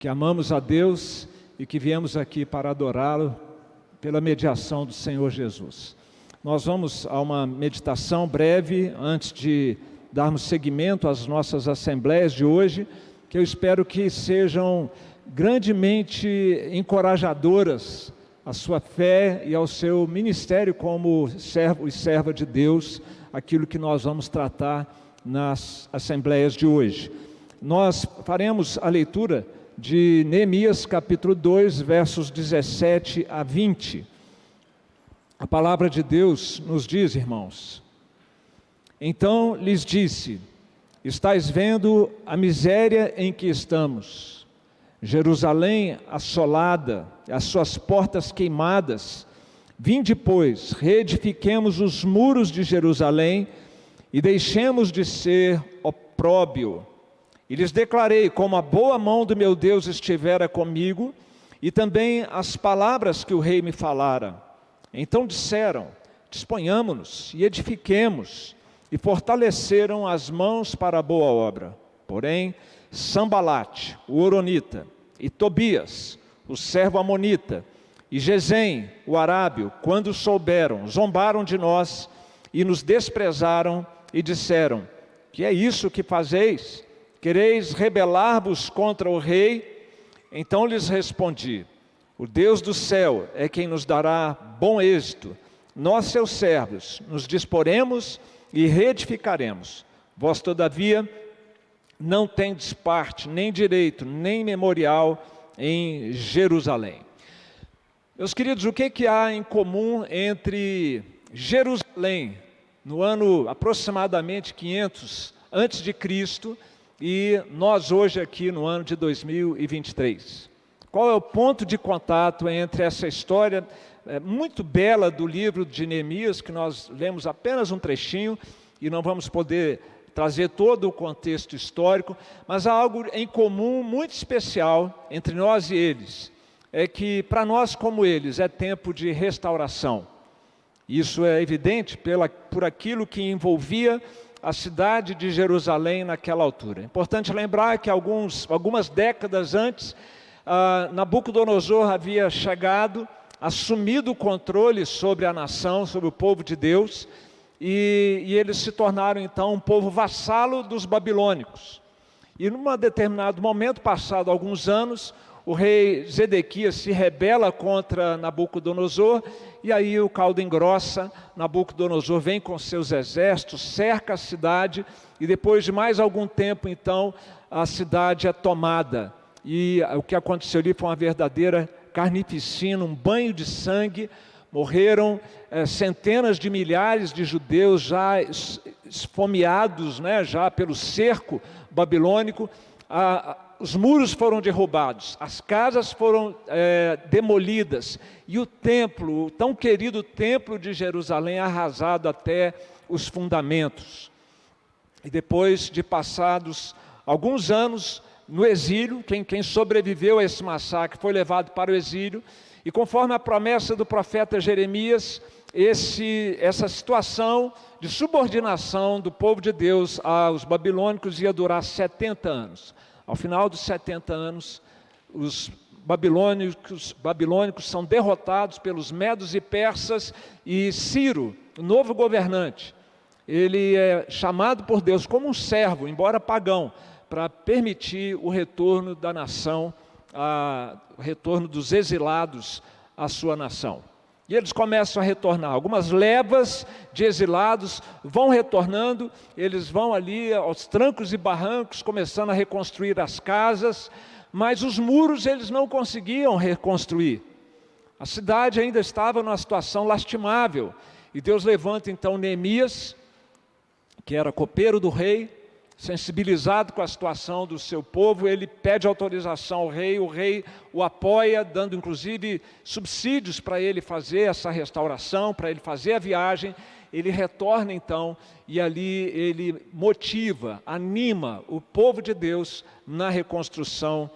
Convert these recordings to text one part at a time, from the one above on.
que amamos a Deus e que viemos aqui para adorá-lo pela mediação do Senhor Jesus. Nós vamos a uma meditação breve antes de darmos seguimento às nossas assembleias de hoje, que eu espero que sejam grandemente encorajadoras à sua fé e ao seu ministério como servo e serva de Deus, aquilo que nós vamos tratar nas assembleias de hoje. Nós faremos a leitura de Neemias capítulo 2, versos 17 a 20. A palavra de Deus nos diz, irmãos: então lhes disse: estais vendo a miséria em que estamos, Jerusalém assolada, as suas portas queimadas. Vinde, pois, reedifiquemos os muros de Jerusalém e deixemos de ser opróbio. E lhes declarei como a boa mão do meu Deus estivera comigo, e também as palavras que o rei me falara. Então disseram: disponhamo-nos e edifiquemos, e fortaleceram as mãos para a boa obra. Porém, Sambalate, o horonita, e Tobias, o servo amonita, e Gesem, o arábio, quando souberam, zombaram de nós e nos desprezaram e disseram: que é isso que fazeis? Quereis rebelar-vos contra o rei? Então lhes respondi: o Deus do céu é quem nos dará bom êxito. Nós, seus servos, nos disporemos e reedificaremos. Vós, todavia, não tendes parte, nem direito, nem memorial em Jerusalém. Meus queridos, o que há em comum entre Jerusalém, no ano aproximadamente 500 antes de Cristo, e nós hoje aqui no ano de 2023? Qual é o ponto de contato entre essa história muito bela do livro de Neemias, que nós lemos apenas um trechinho e não vamos poder trazer todo o contexto histórico, mas há algo em comum muito especial entre nós e eles, é que para nós como eles é tempo de restauração. Isso é evidente por aquilo que envolvia a cidade de Jerusalém naquela altura. É importante lembrar que algumas décadas antes, Nabucodonosor havia chegado, assumido o controle sobre a nação, sobre o povo de Deus, e eles se tornaram então um povo vassalo dos babilônicos. E num determinado momento, passado alguns anos, o rei Zedequias se rebela contra Nabucodonosor, e aí o caldo engrossa. Nabucodonosor vem com seus exércitos, cerca a cidade, e depois de mais algum tempo então a cidade é tomada. E o que aconteceu ali foi uma verdadeira carnificina, um banho de sangue. Morreram centenas de milhares de judeus já esfomeados, já pelo cerco babilônico. Os muros foram derrubados, as casas foram demolidas, e o templo, o tão querido templo de Jerusalém, arrasado até os fundamentos. E depois de passados alguns anos no exílio, quem sobreviveu a esse massacre foi levado para o exílio, e conforme a promessa do profeta Jeremias, essa situação de subordinação do povo de Deus aos babilônicos ia durar 70 anos. Ao final dos 70 anos, os babilônicos são derrotados pelos medos e persas, e Ciro, o novo governante, ele é chamado por Deus como um servo, embora pagão, para permitir o retorno da nação, o retorno dos exilados à sua nação. E eles começam a retornar. Algumas levas de exilados vão retornando, eles vão ali aos trancos e barrancos, começando a reconstruir as casas, mas os muros eles não conseguiam reconstruir. A cidade ainda estava numa situação lastimável, e Deus levanta então Neemias, que era copeiro do rei, sensibilizado com a situação do seu povo. Ele pede autorização ao rei, o rei o apoia, dando inclusive subsídios para ele fazer essa restauração, para ele fazer a viagem. Ele retorna então, e ali ele motiva, anima o povo de Deus na reconstrução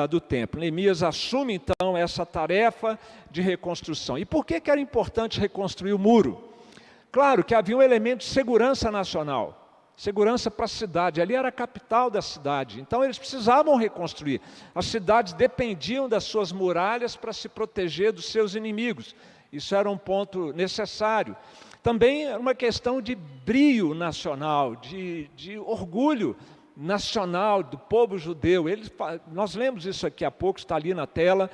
do templo. Neemias assume então essa tarefa de reconstrução. E por que era importante reconstruir o muro? Claro que havia um elemento de segurança nacional. segurança para a cidade. Ali era a capital da cidade, então eles precisavam reconstruir. As cidades dependiam das suas muralhas para se proteger dos seus inimigos. Isso era um ponto necessário. Também era uma questão de brio nacional, de orgulho nacional do povo judeu. Nós lemos isso aqui há pouco, está ali na tela,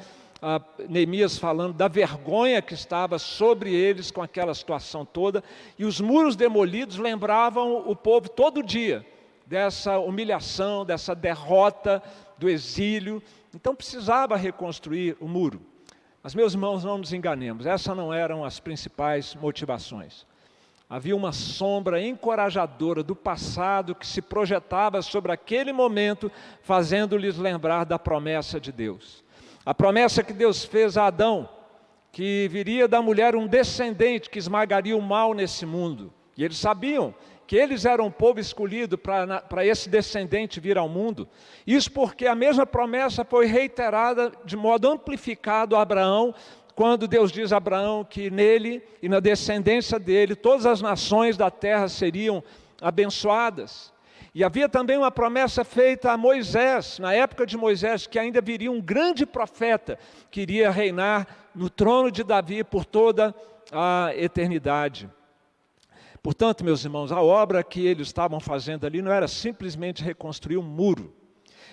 Neemias falando da vergonha que estava sobre eles com aquela situação toda, e os muros demolidos lembravam o povo todo dia dessa humilhação, dessa derrota do exílio. Então precisava reconstruir o muro. Mas, meus irmãos, não nos enganemos, essas não eram as principais motivações. Havia uma sombra encorajadora do passado que se projetava sobre aquele momento, fazendo-lhes lembrar da promessa de Deus. A promessa que Deus fez a Adão, que viria da mulher um descendente que esmagaria o mal nesse mundo. E eles sabiam que eles eram um povo escolhido para esse descendente vir ao mundo. Isso porque a mesma promessa foi reiterada de modo amplificado a Abraão, quando Deus diz a Abraão que nele e na descendência dele, todas as nações da terra seriam abençoadas. E havia também uma promessa feita a Moisés, na época de Moisés, que ainda viria um grande profeta, que iria reinar no trono de Davi por toda a eternidade. Portanto, meus irmãos, a obra que eles estavam fazendo ali não era simplesmente reconstruir um muro,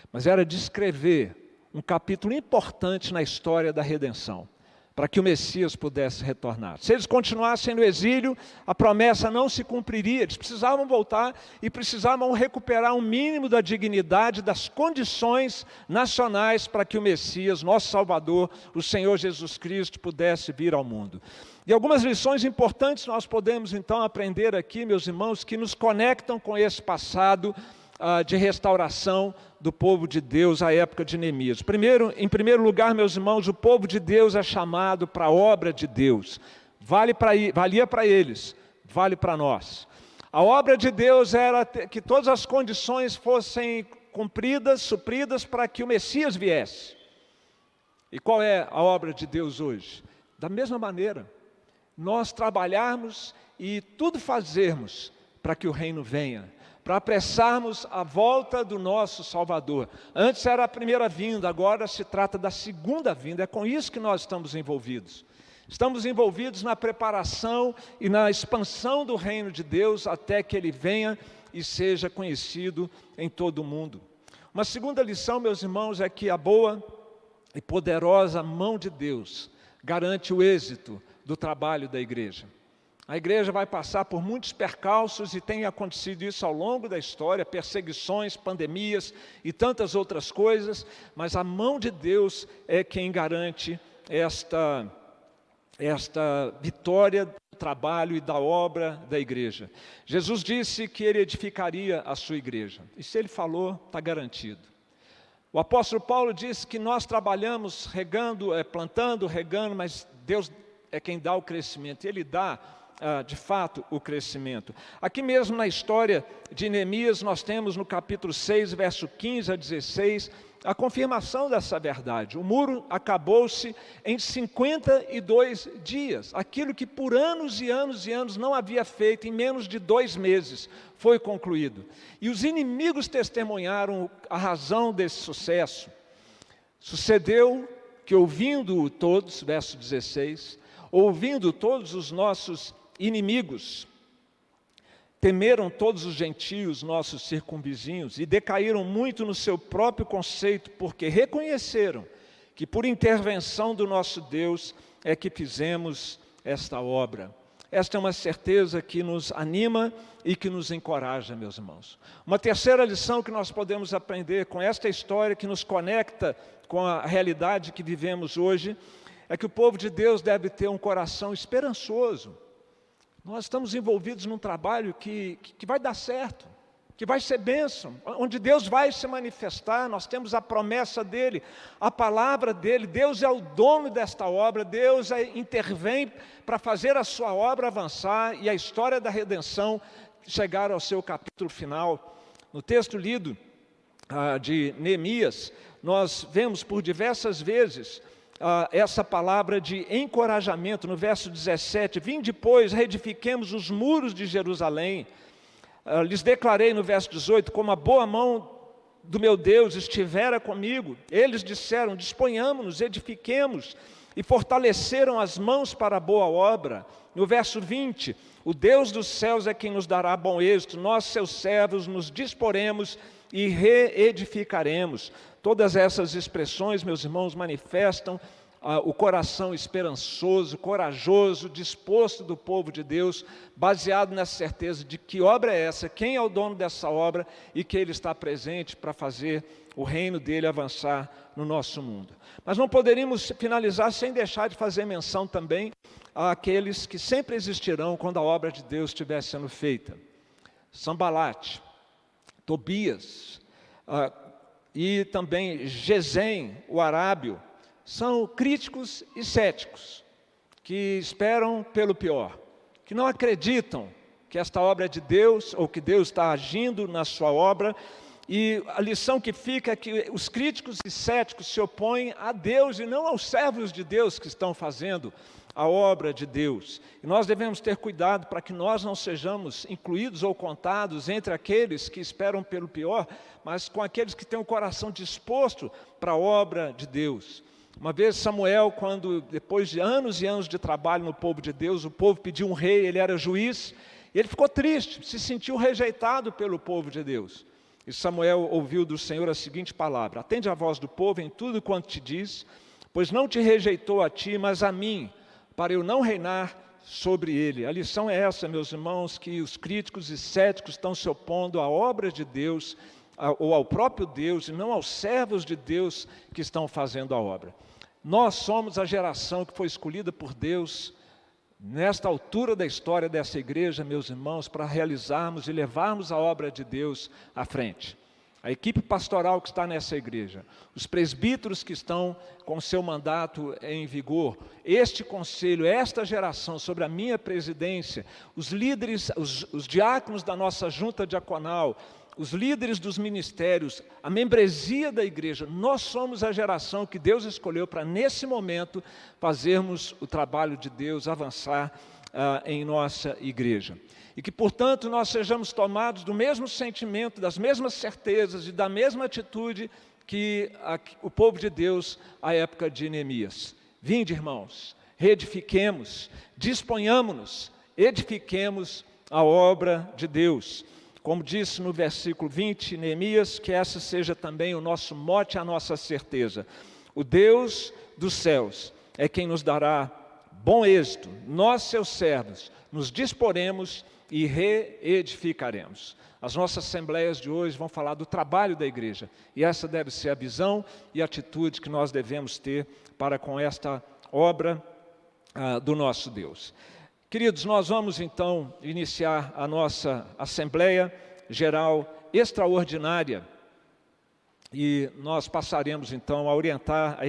mas era descrever um capítulo importante na história da redenção, para que o Messias pudesse retornar. Se eles continuassem no exílio, a promessa não se cumpriria. Eles precisavam voltar e precisavam recuperar um mínimo da dignidade, das condições nacionais para que o Messias, nosso Salvador, o Senhor Jesus Cristo, pudesse vir ao mundo. E algumas lições importantes nós podemos então aprender aqui, meus irmãos, que nos conectam com esse passado de restauração do povo de Deus à época de Neemias. Em primeiro lugar, meus irmãos, o povo de Deus é chamado para a obra de Deus. Valia para eles, vale para nós. A obra de Deus era que todas as condições fossem cumpridas, supridas para que o Messias viesse. E qual é a obra de Deus hoje? Da mesma maneira, nós trabalharmos e tudo fazermos para que o reino venha, para apressarmos a volta do nosso Salvador. Antes era a primeira vinda, agora se trata da segunda vinda. É com isso que nós estamos envolvidos. Estamos envolvidos na preparação e na expansão do reino de Deus até que ele venha e seja conhecido em todo o mundo. Uma segunda lição, meus irmãos, é que a boa e poderosa mão de Deus garante o êxito do trabalho da igreja. A igreja vai passar por muitos percalços e tem acontecido isso ao longo da história, perseguições, pandemias e tantas outras coisas, mas a mão de Deus é quem garante esta vitória do trabalho e da obra da igreja. Jesus disse que ele edificaria a sua igreja, e se ele falou, está garantido. O apóstolo Paulo disse que nós trabalhamos plantando, regando, mas Deus é quem dá o crescimento, e ele dá de fato o crescimento. Aqui mesmo na história de Neemias, nós temos no capítulo 6, verso 15 a 16, a confirmação dessa verdade. O muro acabou-se em 52 dias. Aquilo que por anos e anos e anos não havia feito, em menos de 2 meses, foi concluído. E os inimigos testemunharam a razão desse sucesso. Sucedeu que ouvindo todos, verso 16, ouvindo todos os nossos inimigos, temeram todos os gentios, nossos circunvizinhos, e decaíram muito no seu próprio conceito, porque reconheceram que por intervenção do nosso Deus é que fizemos esta obra. Esta é uma certeza que nos anima e que nos encoraja, meus irmãos. Uma terceira lição que nós podemos aprender com esta história que nos conecta com a realidade que vivemos hoje, é que o povo de Deus deve ter um coração esperançoso. Nós estamos envolvidos num trabalho que vai dar certo, que vai ser bênção, onde Deus vai se manifestar. Nós temos a promessa dEle, a palavra dEle. Deus é o dono desta obra, Deus intervém para fazer a sua obra avançar e a história da redenção chegar ao seu capítulo final. No texto lido de Neemias, nós vemos por diversas vezes essa palavra de encorajamento. No verso 17, vinde, pois, reedifiquemos os muros de Jerusalém. Lhes declarei no verso 18, como a boa mão do meu Deus estivera comigo. Eles disseram, disponhamos-nos, edifiquemos, e fortaleceram as mãos para a boa obra. No verso 20, o Deus dos céus é quem nos dará bom êxito, nós, seus servos, nos disporemos e reedificaremos. Todas essas expressões, meus irmãos, manifestam o coração esperançoso, corajoso, disposto do povo de Deus, baseado nessa certeza de que obra é essa, quem é o dono dessa obra e que Ele está presente para fazer o reino dEle avançar no nosso mundo. Mas não poderíamos finalizar sem deixar de fazer menção também àqueles que sempre existirão quando a obra de Deus estiver sendo feita. Sanbalate, Tobias e também Gesem, o arábio, são críticos e céticos, que esperam pelo pior, que não acreditam que esta obra é de Deus, ou que Deus está agindo na sua obra, e a lição que fica é que os críticos e céticos se opõem a Deus e não aos servos de Deus que estão fazendo a obra de Deus. E nós devemos ter cuidado para que nós não sejamos incluídos ou contados entre aqueles que esperam pelo pior, mas com aqueles que têm o coração disposto para a obra de Deus. Uma vez Samuel, quando depois de anos e anos de trabalho no povo de Deus, o povo pediu um rei, ele era juiz, e ele ficou triste, se sentiu rejeitado pelo povo de Deus. E Samuel ouviu do Senhor a seguinte palavra: atende a voz do povo em tudo quanto te diz, pois não te rejeitou a ti, mas a mim, para eu não reinar sobre ele. A lição é essa, meus irmãos, que os críticos e céticos estão se opondo à obra de Deus, ou ao próprio Deus, e não aos servos de Deus que estão fazendo a obra. Nós somos a geração que foi escolhida por Deus, nesta altura da história dessa igreja, meus irmãos, para realizarmos e levarmos a obra de Deus à frente. A equipe pastoral que está nessa igreja, os presbíteros que estão com seu mandato em vigor, este conselho, esta geração, sobre a minha presidência, os líderes, os diáconos da nossa junta diaconal, os líderes dos ministérios, a membresia da igreja, nós somos a geração que Deus escolheu para, nesse momento, fazermos o trabalho de Deus avançar em nossa igreja. E que, portanto, nós sejamos tomados do mesmo sentimento, das mesmas certezas e da mesma atitude que o povo de Deus à época de Neemias. Vinde, irmãos, reedifiquemos, disponhamos-nos, edifiquemos a obra de Deus. Como disse no versículo 20, Neemias, que essa seja também o nosso mote, a nossa certeza. O Deus dos céus é quem nos dará bom êxito. Nós, seus servos, nos disporemos e reedificaremos. As nossas assembleias de hoje vão falar do trabalho da igreja. E essa deve ser a visão e a atitude que nós devemos ter para com esta obra do nosso Deus. Queridos, nós vamos então iniciar a nossa Assembleia Geral Extraordinária e nós passaremos então a orientar a